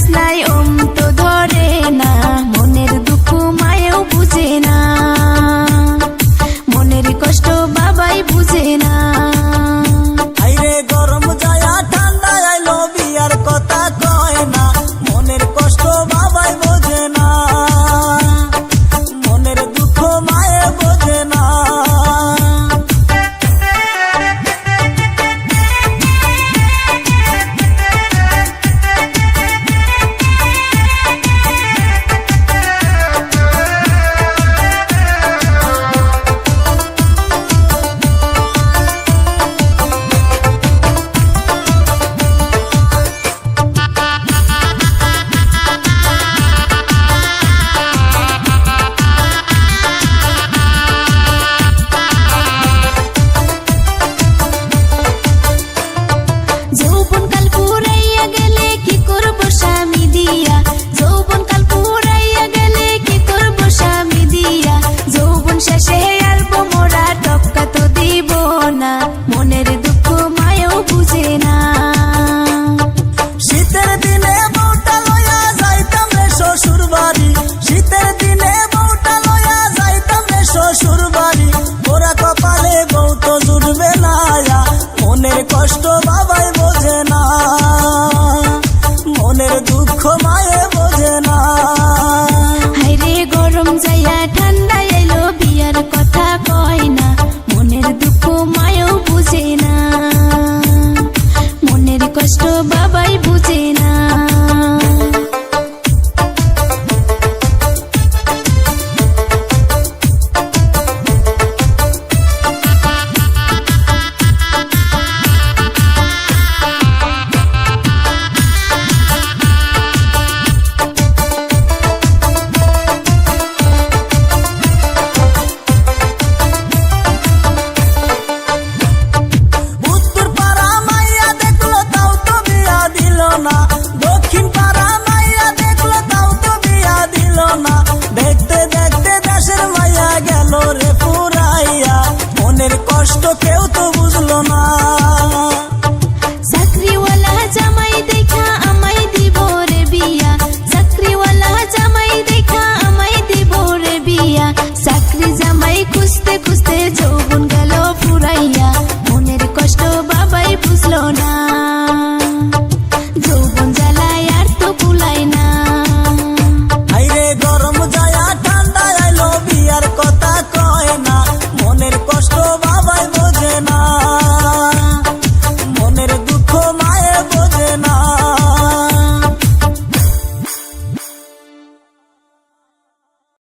বিছনায় তো ধরে না, মনের দুঃখ মায়েও বুঝে না, মনের কষ্ট বাবাই বুঝে না। আইরে গরম যায়া ঠান্ডা আইলো বিয়ার কথা কয় না, মনের কষ্ট বাবাই বোঝে না, মনের দুঃখ মায়ে বোঝে না। যৌবনকাল ফুরাইয়া গেলে কি করব স্বামী দিয়া, যৌবনকাল ফুরাইয়া গেলে কি করব স্বামী দিয়া, যৌবন শেষে আলবো মোরা টপকা তো দিব না, মনের দুঃখ মায়েও বুঝে না। শীতের দিনে বউটা লইয়া যাইতাম রে শ্বশুর বাড়ি, শীতের দিনে বউটা লইয়া যাইতাম রে শ্বশুর বাড়ি, ওরা কপালে বউ তো জুটবে না, মনের কষ্ট বাবাই বোঝে না, মনের দুঃখ মায়ে বোঝে না। হাইরে গরম যাইয়া ঠান্ডা এলো বিয়ার কথা কয় না, মনের দুঃখ মায়েও বুঝে না, মনের কষ্ট বাবাই